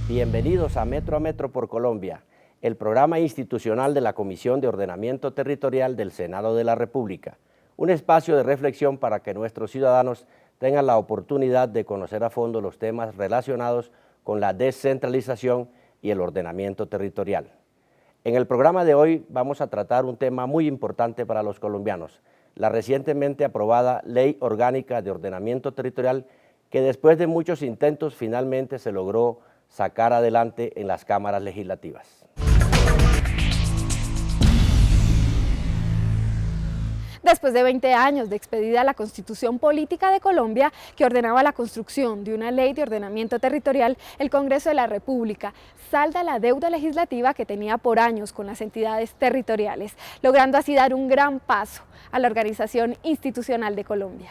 Bienvenidos a Metro por Colombia, el programa institucional de la Comisión de Ordenamiento Territorial del Senado de la República, un espacio de reflexión para que nuestros ciudadanos tengan la oportunidad de conocer a fondo los temas relacionados con la descentralización y el ordenamiento territorial. En el programa de hoy vamos a tratar un tema muy importante para los colombianos, la recientemente aprobada Ley Orgánica de Ordenamiento Territorial, que después de muchos intentos finalmente se logró sacar adelante en las cámaras legislativas. Después de 20 años de expedida la Constitución Política de Colombia, que ordenaba la construcción de una ley de ordenamiento territorial, el Congreso de la República salda la deuda legislativa que tenía por años con las entidades territoriales, logrando así dar un gran paso a la organización institucional de Colombia.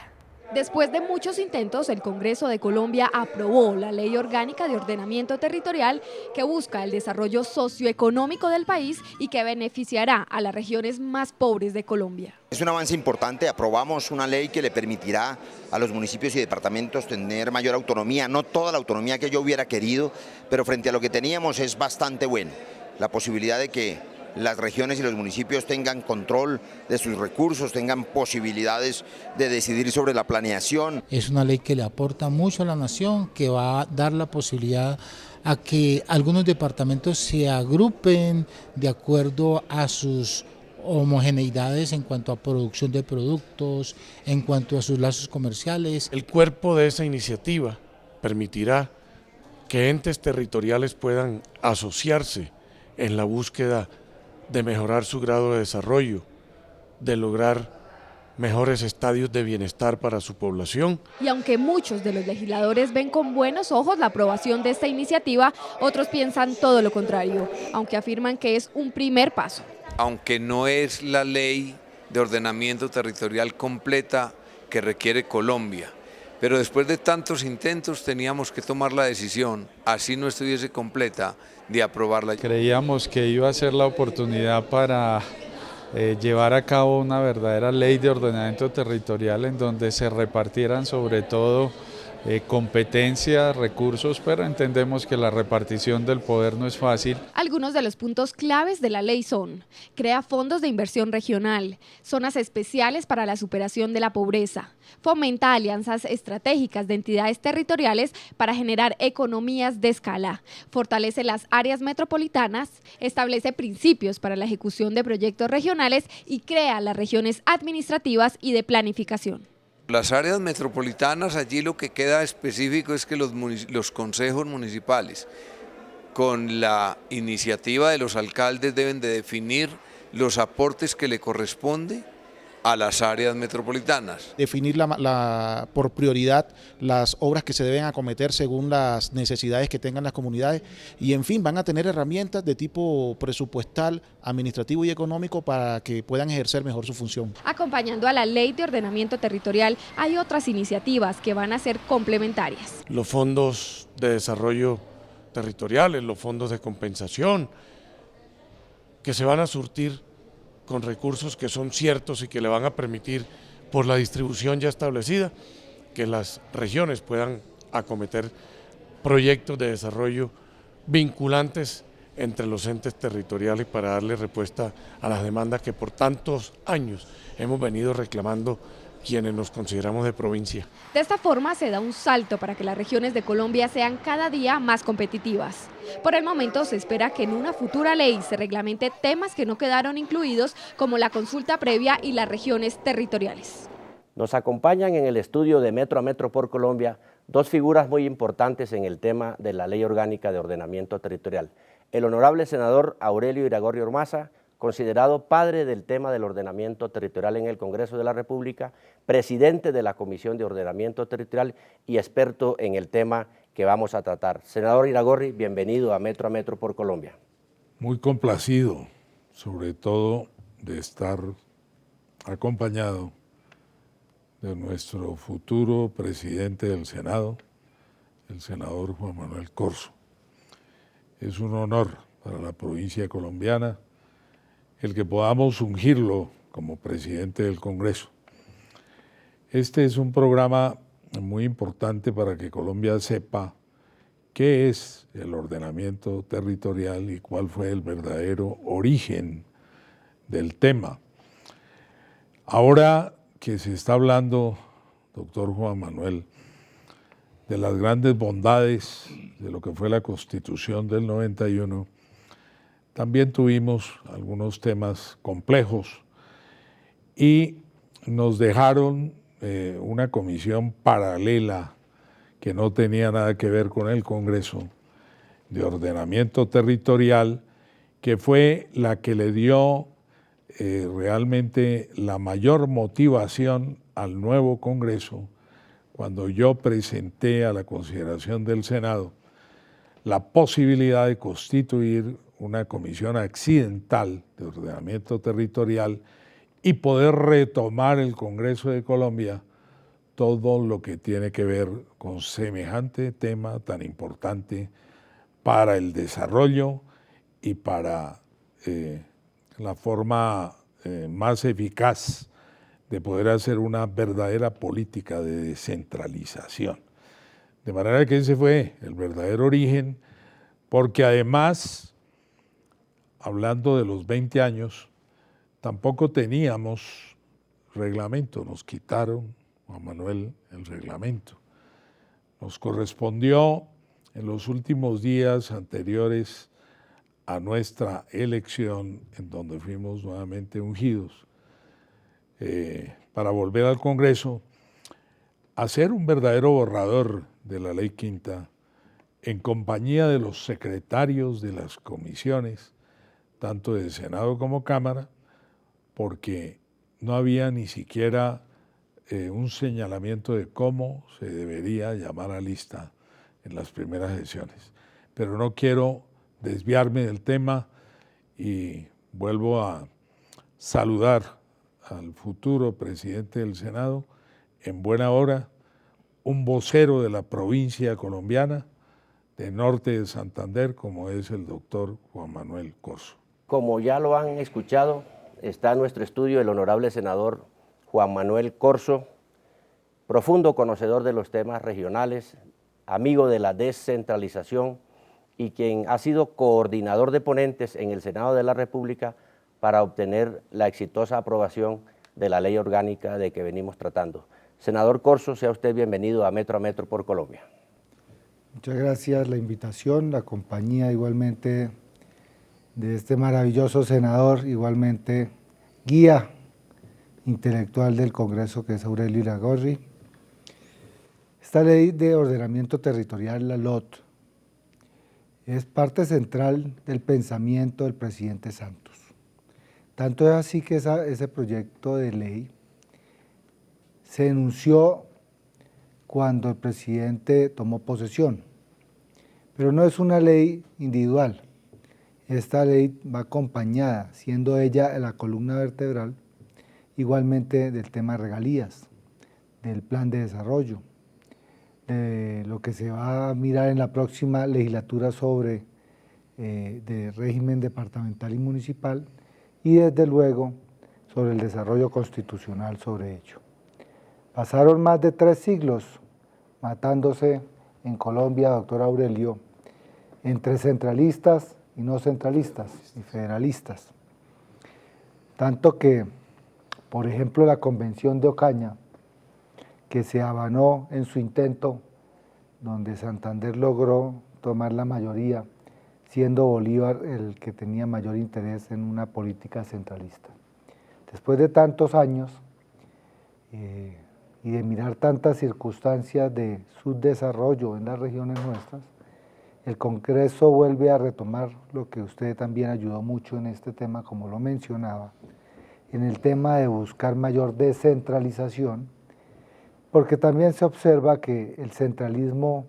Después de muchos intentos, el Congreso de Colombia aprobó la Ley Orgánica de Ordenamiento Territorial que busca el desarrollo socioeconómico del país y que beneficiará a las regiones más pobres de Colombia. Es un avance importante, aprobamos una ley que le permitirá a los municipios y departamentos tener mayor autonomía, no toda la autonomía que yo hubiera querido, pero frente a lo que teníamos es bastante bueno. La posibilidad de que las regiones y los municipios tengan control de sus recursos, tengan posibilidades de decidir sobre la planeación. Es una ley que le aporta mucho a la nación, que va a dar la posibilidad a que algunos departamentos se agrupen de acuerdo a sus homogeneidades en cuanto a producción de productos, en cuanto a sus lazos comerciales. El cuerpo de esa iniciativa permitirá que entes territoriales puedan asociarse en la búsqueda de mejorar su grado de desarrollo, de lograr mejores estadios de bienestar para su población. Y aunque muchos de los legisladores ven con buenos ojos la aprobación de esta iniciativa, otros piensan todo lo contrario, aunque afirman que es un primer paso. Aunque no es la ley de ordenamiento territorial completa que requiere Colombia, pero después de tantos intentos teníamos que tomar la decisión, así no estuviese completa, de aprobarla. Creíamos que iba a ser la oportunidad para llevar a cabo una verdadera ley de ordenamiento territorial en donde se repartieran sobre todo competencias, recursos, pero entendemos que la repartición del poder no es fácil. Algunos de los puntos claves de la ley son: crea fondos de inversión regional, zonas especiales para la superación de la pobreza, fomenta alianzas estratégicas de entidades territoriales para generar economías de escala, fortalece las áreas metropolitanas, establece principios para la ejecución de proyectos regionales y crea las regiones administrativas y de planificación. Las áreas metropolitanas, allí lo que queda específico es que los consejos municipales, con la iniciativa de los alcaldes, deben de definir los aportes que le corresponde a las áreas metropolitanas. Definir por prioridad las obras que se deben acometer según las necesidades que tengan las comunidades y en fin van a tener herramientas de tipo presupuestal, administrativo y económico para que puedan ejercer mejor su función. Acompañando a la Ley de Ordenamiento Territorial hay otras iniciativas que van a ser complementarias. Los fondos de desarrollo territoriales, los fondos de compensación, que se van a surtir con recursos que son ciertos y que le van a permitir, por la distribución ya establecida, que las regiones puedan acometer proyectos de desarrollo vinculantes entre los entes territoriales para darle respuesta a las demandas que por tantos años hemos venido reclamando quienes nos consideramos de provincia. De esta forma se da un salto para que las regiones de Colombia sean cada día más competitivas. Por el momento se espera que en una futura ley se reglamente temas que no quedaron incluidos, como la consulta previa y las regiones territoriales. Nos acompañan en el estudio de Metro por Colombia dos figuras muy importantes en el tema de la Ley Orgánica de Ordenamiento Territorial. El honorable senador Aurelio Iragorri Ormaza, considerado padre del tema del ordenamiento territorial en el Congreso de la República, presidente de la Comisión de Ordenamiento Territorial y experto en el tema que vamos a tratar. Senador Iragorri, bienvenido a Metro por Colombia. Muy complacido, sobre todo de estar acompañado de nuestro futuro presidente del Senado, el senador Juan Manuel Corzo. Es un honor para la provincia colombiana el que podamos ungirlo como presidente del Congreso. Este es un programa muy importante para que Colombia sepa qué es el ordenamiento territorial y cuál fue el verdadero origen del tema. Ahora que se está hablando, doctor Juan Manuel, de las grandes bondades de lo que fue la Constitución del 91, también tuvimos algunos temas complejos y nos dejaron una comisión paralela que no tenía nada que ver con el Congreso de Ordenamiento Territorial, que fue la que le dio realmente la mayor motivación al nuevo Congreso cuando yo presenté a la consideración del Senado la posibilidad de constituir una comisión accidental de ordenamiento territorial y poder retomar el Congreso de Colombia todo lo que tiene que ver con semejante tema tan importante para el desarrollo y para la forma más eficaz de poder hacer una verdadera política de descentralización. De manera que ese fue el verdadero origen, porque además, hablando de los 20 años, tampoco teníamos reglamento, nos quitaron, Juan Manuel, el reglamento. Nos correspondió en los últimos días anteriores a nuestra elección, en donde fuimos nuevamente ungidos, para volver al Congreso, hacer un verdadero borrador de la Ley Quinta en compañía de los secretarios de las comisiones, tanto de Senado como Cámara, porque no había ni siquiera un señalamiento de cómo se debería llamar a lista en las primeras sesiones. Pero no quiero desviarme del tema y vuelvo a saludar al futuro presidente del Senado, en buena hora, un vocero de la provincia colombiana, de Norte de Santander, como es el doctor Juan Manuel Corzo. Como ya lo han escuchado, está en nuestro estudio el honorable senador Juan Manuel Corzo, profundo conocedor de los temas regionales, amigo de la descentralización y quien ha sido coordinador de ponentes en el Senado de la República para obtener la exitosa aprobación de la ley orgánica de que venimos tratando. Senador Corzo, sea usted bienvenido a Metro por Colombia. Muchas gracias la invitación, la compañía igualmente de este maravilloso senador, igualmente guía intelectual del Congreso, que es Aurelio Iragorri. Esta ley de ordenamiento territorial, la LOT, es parte central del pensamiento del presidente Santos. Tanto es así que ese proyecto de ley se enunció cuando el presidente tomó posesión, pero no es una ley individual. Esta ley va acompañada, siendo ella la columna vertebral, igualmente del tema de regalías, del plan de desarrollo, de lo que se va a mirar en la próxima legislatura sobre de régimen departamental y municipal, y desde luego sobre el desarrollo constitucional sobre ello. Pasaron más de 3 siglos matándose en Colombia, doctor Aurelio, entre centralistas y no centralistas, y federalistas. Tanto que, por ejemplo, la Convención de Ocaña, que se abanó en su intento, donde Santander logró tomar la mayoría, siendo Bolívar el que tenía mayor interés en una política centralista. Después de tantos años y de mirar tantas circunstancias de subdesarrollo en las regiones nuestras, el Congreso vuelve a retomar lo que usted también ayudó mucho en este tema, como lo mencionaba, en el tema de buscar mayor descentralización, porque también se observa que el centralismo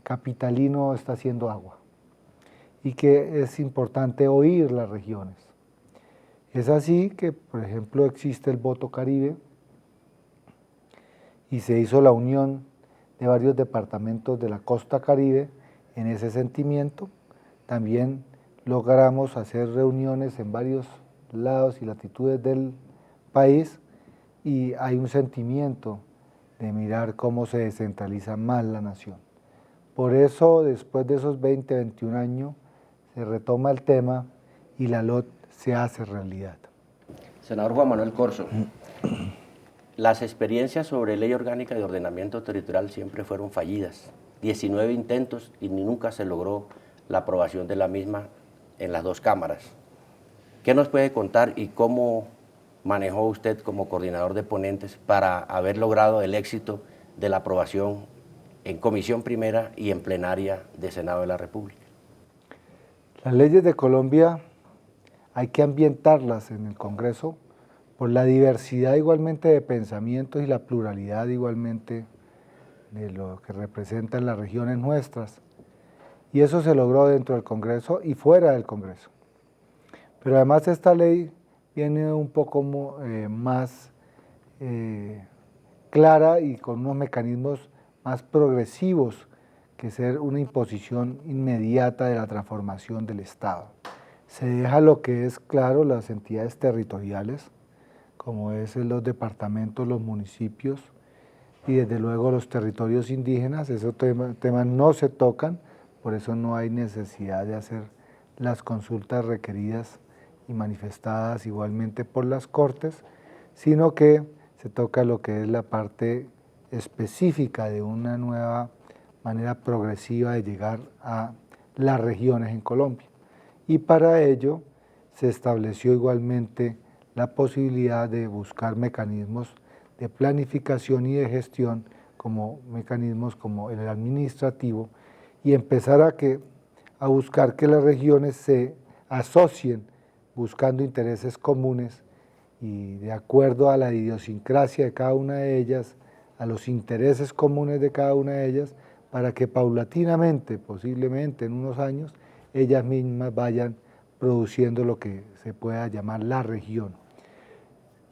capitalino está haciendo agua y que es importante oír las regiones. Es así que, por ejemplo, existe el voto Caribe y se hizo la unión de varios departamentos de la costa Caribe en ese sentimiento. También logramos hacer reuniones en varios lados y latitudes del país y hay un sentimiento de mirar cómo se descentraliza más la nación. Por eso, después de esos 20, 21 años, se retoma el tema y la LOT se hace realidad. Senador Juan Manuel Corzo, las experiencias sobre ley orgánica de ordenamiento territorial siempre fueron fallidas. 19 intentos y nunca se logró la aprobación de la misma en las dos cámaras. ¿Qué nos puede contar y cómo manejó usted como coordinador de ponentes para haber logrado el éxito de la aprobación en comisión primera y en plenaria del Senado de la República? Las leyes de Colombia hay que ambientarlas en el Congreso por la diversidad igualmente de pensamientos y la pluralidad igualmente de lo que representan las regiones nuestras. Y eso se logró dentro del Congreso y fuera del Congreso. Pero además esta ley viene un poco más clara y con unos mecanismos más progresivos que ser una imposición inmediata de la transformación del Estado. Se deja lo que es claro las entidades territoriales, como es los departamentos, los municipios y desde luego los territorios indígenas. Esos temas no se tocan, por eso no hay necesidad de hacer las consultas requeridas y manifestadas igualmente por las Cortes, sino que se toca lo que es la parte específica de una nueva manera progresiva de llegar a las regiones en Colombia. Y para ello se estableció igualmente la posibilidad de buscar mecanismos de planificación y de gestión como mecanismos como el administrativo y empezar a buscar que las regiones se asocien buscando intereses comunes y de acuerdo a la idiosincrasia de cada una de ellas, a los intereses comunes de cada una de ellas, para que paulatinamente, posiblemente en unos años, ellas mismas vayan produciendo lo que se pueda llamar la región.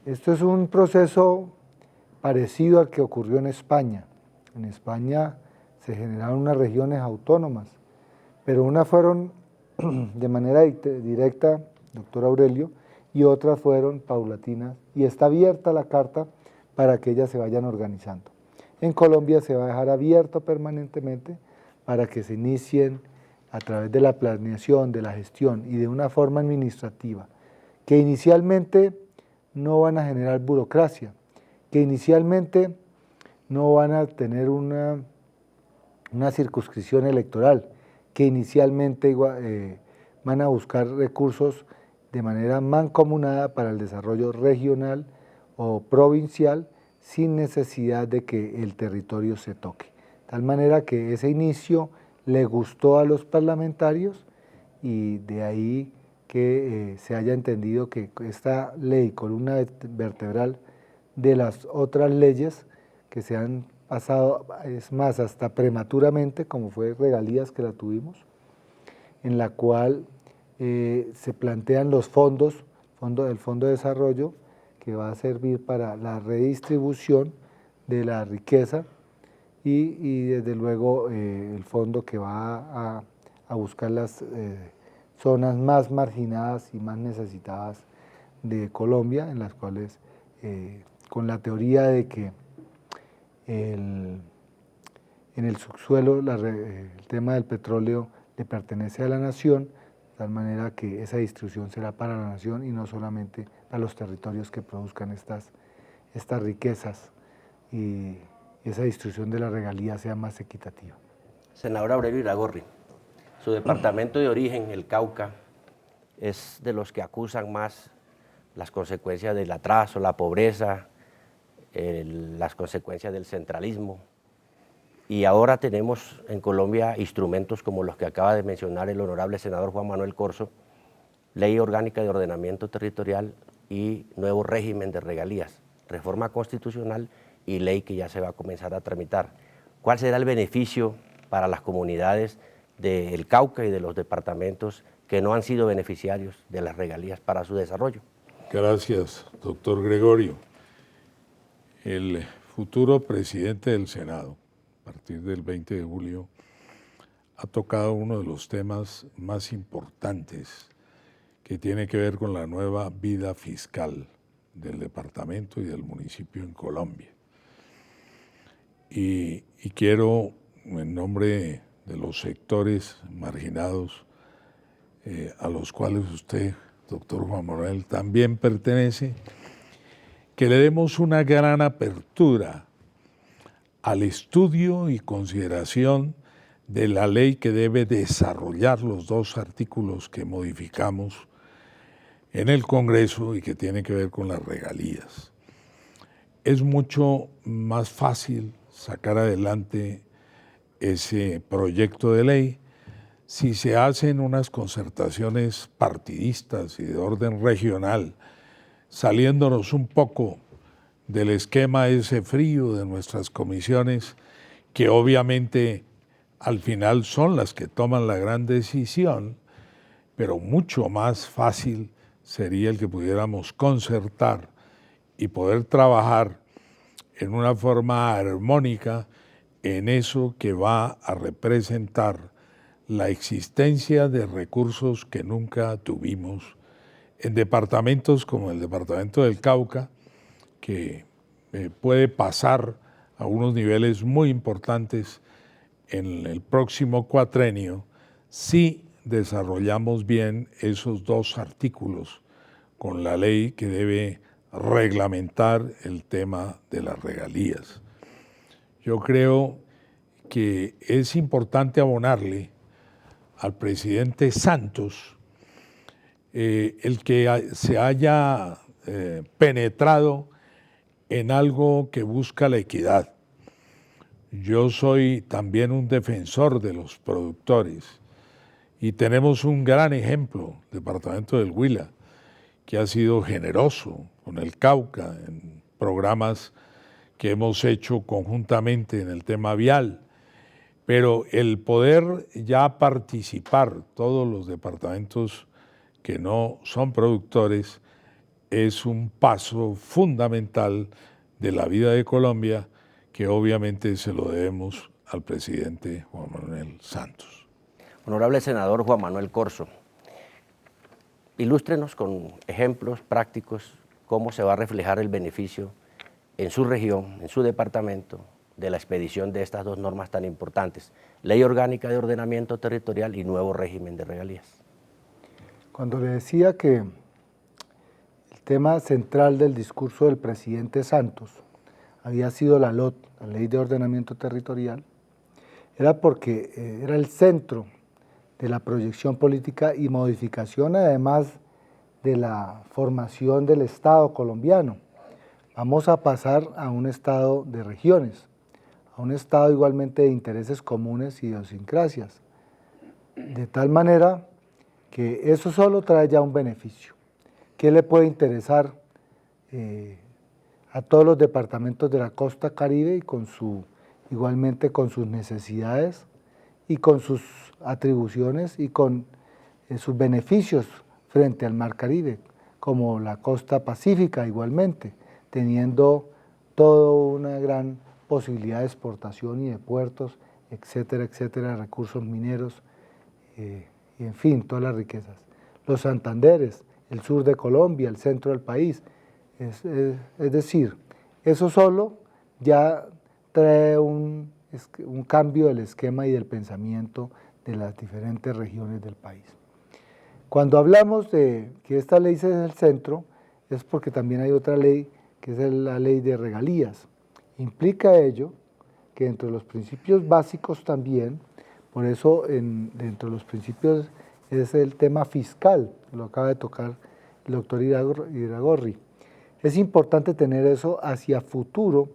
Esto es un proceso parecido al que ocurrió en España. En España se generaron unas regiones autónomas, pero unas fueron de manera directa, doctor Aurelio, y otras fueron paulatinas, y está abierta la carta para que ellas se vayan organizando. En Colombia se va a dejar abierto permanentemente para que se inicien a través de la planeación, de la gestión y de una forma administrativa, que inicialmente no van a generar burocracia, que inicialmente no van a tener una circunscripción electoral, que inicialmente van a buscar recursos de manera mancomunada para el desarrollo regional o provincial sin necesidad de que el territorio se toque. De tal manera que ese inicio le gustó a los parlamentarios y de ahí que se haya entendido que esta ley, columna vertebral de las otras leyes que se han pasado, es más, hasta prematuramente, como fue regalías que la tuvimos, en la cual se plantean los fondos, el Fondo de Desarrollo, que va a servir para la redistribución de la riqueza y desde luego el fondo que va a buscar las zonas más marginadas y más necesitadas de Colombia, en las cuales con la teoría de que en el subsuelo el tema del petróleo le pertenece a la nación, de tal manera que esa distribución será para la nación y no solamente a los territorios que produzcan estas riquezas y esa distribución de la regalía sea más equitativa. Senador Aurelio Iragorri, su departamento de origen, el Cauca, es de los que acusan más las consecuencias del atraso, la pobreza, las consecuencias del centralismo. Y ahora tenemos en Colombia instrumentos como los que acaba de mencionar el honorable senador Juan Manuel Corzo, Ley Orgánica de Ordenamiento Territorial y nuevo régimen de regalías, reforma constitucional y ley que ya se va a comenzar a tramitar. ¿Cuál será el beneficio para las comunidades del Cauca y de los departamentos que no han sido beneficiarios de las regalías para su desarrollo? Gracias, doctor Gregorio. El futuro presidente del Senado, a partir del 20 de julio, ha tocado uno de los temas más importantes que tiene que ver con la nueva vida fiscal del departamento y del municipio en Colombia. Y quiero, en nombre de los sectores marginados a los cuales usted, doctor Juan Manuel, también pertenece, que le demos una gran apertura al estudio y consideración de la ley que debe desarrollar los 2 artículos que modificamos en el Congreso y que tiene que ver con las regalías. Es mucho más fácil sacar adelante ese proyecto de ley si se hacen unas concertaciones partidistas y de orden regional, saliéndonos un poco del esquema ese frío de nuestras comisiones, que obviamente al final son las que toman la gran decisión, pero mucho más fácil sería el que pudiéramos concertar y poder trabajar en una forma armónica en eso que va a representar la existencia de recursos que nunca tuvimos en departamentos como el departamento del Cauca, que puede pasar a unos niveles muy importantes en el próximo cuatrenio si desarrollamos bien esos 2 artículos con la ley que debe reglamentar el tema de las regalías. Yo creo que es importante abonarle al presidente Santos el que se haya penetrado en algo que busca la equidad. Yo soy también un defensor de los productores y tenemos un gran ejemplo, el departamento del Huila, que ha sido generoso con el Cauca en programas que hemos hecho conjuntamente en el tema vial, pero el poder ya participar todos los departamentos que no son productores es un paso fundamental de la vida de Colombia que obviamente se lo debemos al presidente Juan Manuel Santos. Honorable senador Juan Manuel Corzo, ilústrenos con ejemplos prácticos cómo se va a reflejar el beneficio en su región, en su departamento, de la expedición de estas 2 normas tan importantes, Ley Orgánica de Ordenamiento Territorial y nuevo régimen de regalías. Cuando le decía que el tema central del discurso del presidente Santos había sido la LOT, la Ley de Ordenamiento Territorial, era porque era el centro de la proyección política y modificación además de la formación del Estado colombiano. Vamos a pasar a un Estado de regiones, a un Estado igualmente de intereses comunes y idiosincrasias, de tal manera que eso solo trae ya un beneficio. ¿Qué le puede interesar a todos los departamentos de la costa caribe y igualmente con sus necesidades y con sus atribuciones y con sus beneficios frente al mar Caribe, como la costa pacífica igualmente, teniendo toda una gran posibilidad de exportación y de puertos, etcétera, etcétera, recursos mineros, y en fin, todas las riquezas. Los Santanderes, el sur de Colombia, el centro del país, es decir, eso solo ya trae un cambio del esquema y del pensamiento de las diferentes regiones del país. Cuando hablamos de que esta ley es el centro, es porque también hay otra ley, que es la ley de regalías. Implica ello que dentro de los principios básicos también, por eso dentro de los principios es el tema fiscal, lo acaba de tocar el doctor Iragorri. Es importante tener eso hacia futuro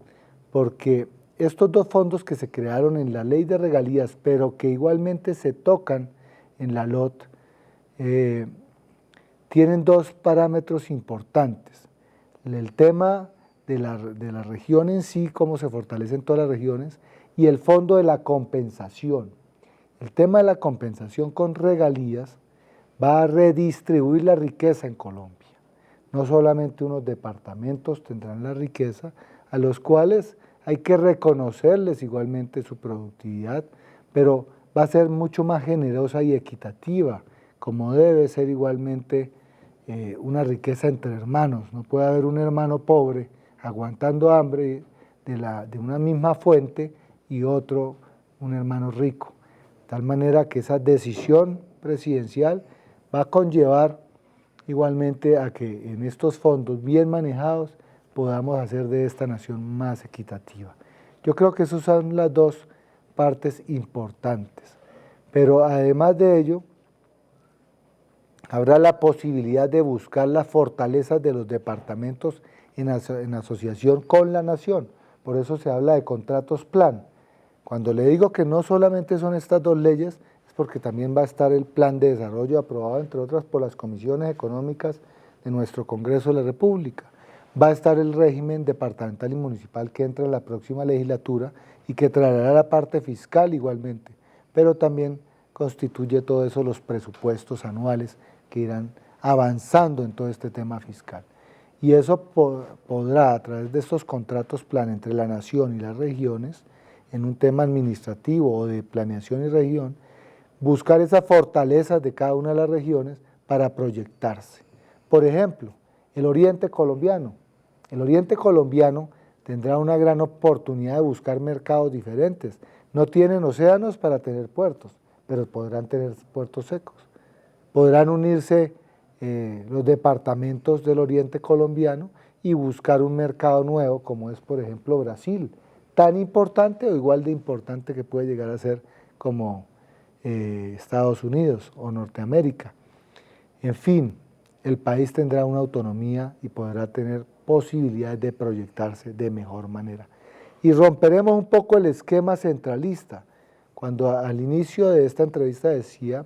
porque estos 2 fondos que se crearon en la ley de regalías, pero que igualmente se tocan en la LOT, tienen 2 parámetros importantes. El tema de la región en sí, cómo se fortalecen todas las regiones, y el fondo de la compensación. El tema de la compensación con regalías va a redistribuir la riqueza en Colombia. No solamente unos departamentos tendrán la riqueza, a los cuales hay que reconocerles igualmente su productividad, pero va a ser mucho más generosa y equitativa, como debe ser igualmente una riqueza entre hermanos. No puede haber un hermano pobre aguantando hambre de una misma fuente y otro, un hermano rico. tal manera que esa decisión presidencial va a conllevar igualmente a que en estos fondos bien manejados podamos hacer de esta nación más equitativa. Yo creo que esas son las dos partes importantes, pero además de ello, habrá la posibilidad de buscar las fortalezas de los departamentos en asociación con la nación, por eso se habla de contratos plan. Cuando le digo que no solamente son estas dos leyes, es porque también va a estar el plan de desarrollo aprobado, entre otras, por las comisiones económicas de nuestro Congreso de la República. Va a estar el régimen departamental y municipal que entra en la próxima legislatura y que traerá la parte fiscal igualmente, pero también constituye todo eso los presupuestos anuales que irán avanzando en todo este tema fiscal. Y eso podrá, a través de estos contratos plan entre la nación y las regiones, en un tema administrativo o de planeación y región, buscar esas fortalezas de cada una de las regiones para proyectarse. Por ejemplo, el oriente colombiano. El oriente colombiano tendrá una gran oportunidad de buscar mercados diferentes. No tienen océanos para tener puertos, pero podrán tener puertos secos. Podrán unirse los departamentos del oriente colombiano y buscar un mercado nuevo, como es, por ejemplo, Brasil, tan importante o igual de importante que puede llegar a ser como Estados Unidos o Norteamérica. En fin, el país tendrá una autonomía y podrá tener posibilidades de proyectarse de mejor manera. Y romperemos un poco el esquema centralista. Cuando al inicio de esta entrevista decía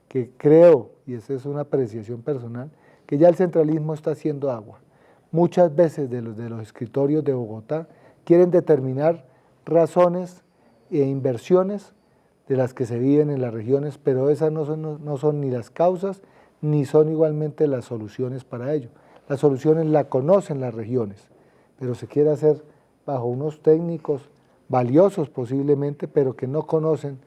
que creo, y esa es una apreciación personal, que ya el centralismo está haciendo agua. Muchas veces de los escritorios de Bogotá quieren determinar razones e inversiones de las que se viven en las regiones, pero esas no son ni las causas, ni son igualmente las soluciones para ello. Las soluciones las conocen las regiones, pero se quiere hacer bajo unos técnicos valiosos posiblemente, pero que no conocen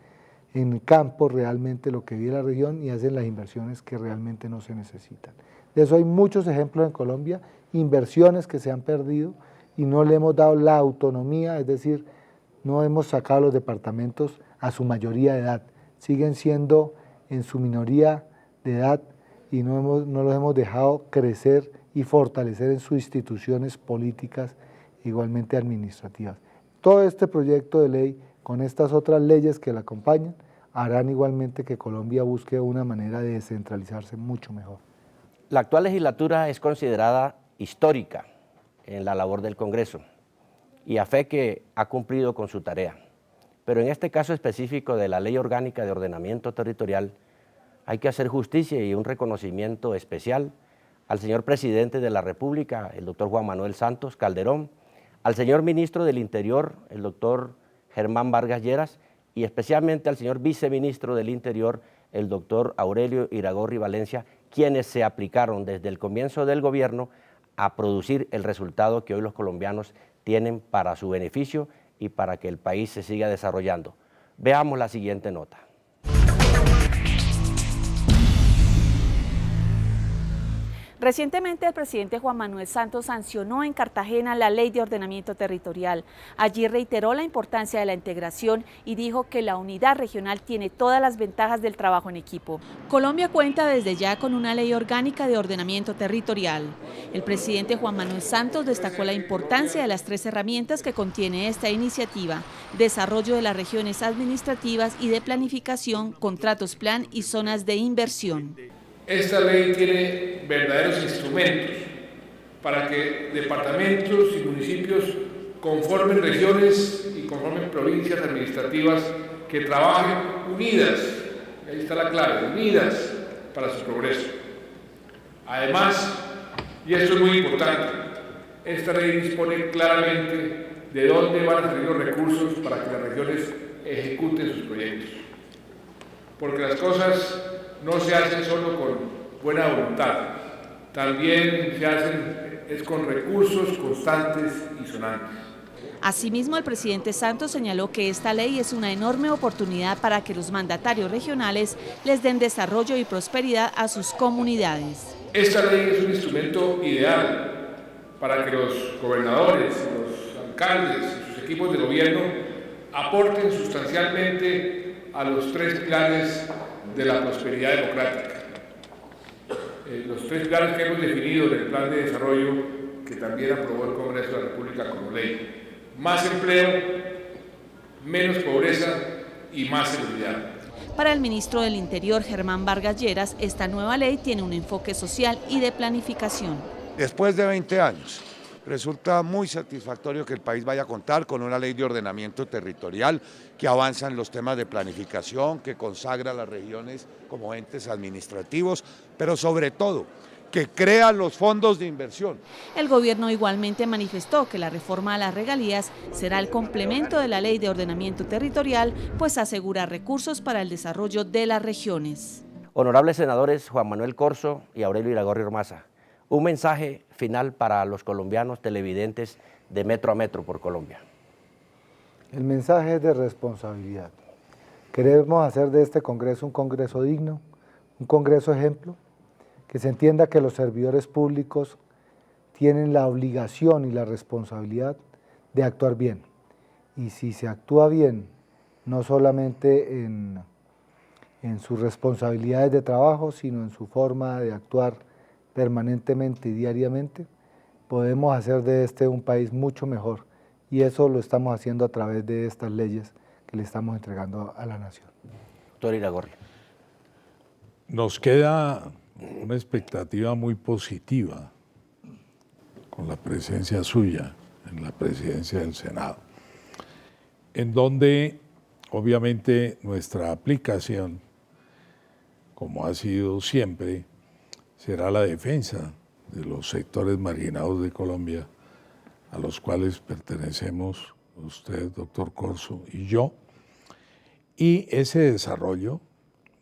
en campo realmente lo que vive la región y hacen las inversiones que realmente no se necesitan. De eso hay muchos ejemplos en Colombia, inversiones que se han perdido y no le hemos dado la autonomía, es decir, no hemos sacado a los departamentos a su mayoría de edad, siguen siendo en su minoría de edad y no los hemos dejado crecer y fortalecer en sus instituciones políticas, igualmente administrativas. Todo este proyecto de ley, con estas otras leyes que la acompañan, harán igualmente que Colombia busque una manera de descentralizarse mucho mejor. La actual legislatura es considerada histórica en la labor del Congreso y a fe que ha cumplido con su tarea. Pero en este caso específico de la Ley Orgánica de Ordenamiento Territorial, hay que hacer justicia y un reconocimiento especial al señor Presidente de la República, el doctor Juan Manuel Santos Calderón, al señor Ministro del Interior, el doctor Germán Vargas Lleras, y especialmente al señor Viceministro del Interior, el doctor Aurelio Iragorri Valencia, quienes se aplicaron desde el comienzo del gobierno a producir el resultado que hoy los colombianos tienen para su beneficio y para que el país se siga desarrollando. Veamos la siguiente nota. Recientemente el presidente Juan Manuel Santos sancionó en Cartagena la Ley de Ordenamiento Territorial. Allí reiteró la importancia de la integración y dijo que la unidad regional tiene todas las ventajas del trabajo en equipo. Colombia cuenta desde ya con una ley orgánica de ordenamiento territorial. El presidente Juan Manuel Santos destacó la importancia de las 3 herramientas que contiene esta iniciativa: desarrollo de las regiones administrativas y de planificación, contratos plan y zonas de inversión. Esta ley tiene verdaderos instrumentos para que departamentos y municipios conformen regiones y conformen provincias administrativas que trabajen unidas, ahí está la clave, unidas para su progreso. Además, y esto es muy importante, esta ley dispone claramente de dónde van a salir los recursos para que las regiones ejecuten sus proyectos. Porque las cosas no se hacen solo con buena voluntad, también se hacen con recursos constantes y sonantes. Asimismo, el presidente Santos señaló que esta ley es una enorme oportunidad para que los mandatarios regionales les den desarrollo y prosperidad a sus comunidades. Esta ley es un instrumento ideal para que los gobernadores, los alcaldes y sus equipos de gobierno aporten sustancialmente a los 3 pilares de la prosperidad democrática. Los 3 pilares que hemos definido en el plan de desarrollo que también aprobó el Congreso de la República como ley. Más empleo, menos pobreza y más seguridad. Para el ministro del Interior, Germán Vargas Lleras, esta nueva ley tiene un enfoque social y de planificación. Después de 20 años, resulta muy satisfactorio que el país vaya a contar con una ley de ordenamiento territorial que avanza en los temas de planificación, que consagra a las regiones como entes administrativos, pero sobre todo que crea los fondos de inversión. El gobierno igualmente manifestó que la reforma a las regalías será el complemento de la ley de ordenamiento territorial, pues asegura recursos para el desarrollo de las regiones. Honorables senadores Juan Manuel Corzo y Aurelio Iragorri Ormaza, un mensaje final para los colombianos televidentes de Metro a Metro por Colombia. El mensaje es de responsabilidad. Queremos hacer de este Congreso un Congreso digno, un Congreso ejemplo, que se entienda que los servidores públicos tienen la obligación y la responsabilidad de actuar bien. Y si se actúa bien, no solamente en sus responsabilidades de trabajo, sino en su forma de actuar permanentemente y diariamente, podemos hacer de este un país mucho mejor. Y eso lo estamos haciendo a través de estas leyes que le estamos entregando a la nación. Doctor Iragorri. Nos queda una expectativa muy positiva con la presencia suya en la presidencia del Senado, en donde obviamente nuestra aplicación, como ha sido siempre, será la defensa de los sectores marginados de Colombia, a los cuales pertenecemos usted, doctor Corzo, y yo, y ese desarrollo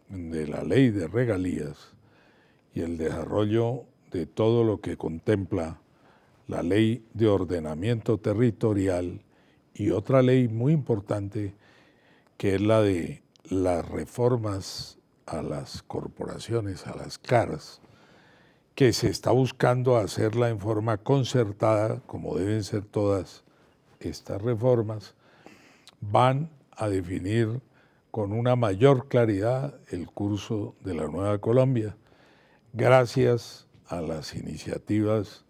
de la ley de regalías y el desarrollo de todo lo que contempla la ley de ordenamiento territorial y otra ley muy importante que es la de las reformas a las corporaciones, a las CARs, que se está buscando hacerla en forma concertada, como deben ser todas estas reformas, van a definir con una mayor claridad el curso de la Nueva Colombia, gracias a las iniciativas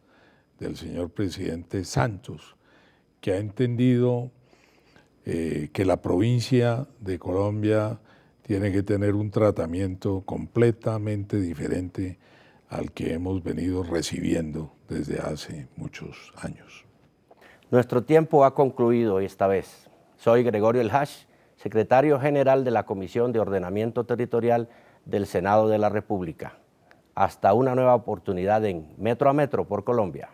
del señor presidente Santos, que ha entendido que la provincia de Colombia tiene que tener un tratamiento completamente diferente al que hemos venido recibiendo desde hace muchos años. Nuestro tiempo ha concluido esta vez. Soy Gregorio El Hash, secretario general de la Comisión de Ordenamiento Territorial del Senado de la República. Hasta una nueva oportunidad en Metro a Metro por Colombia.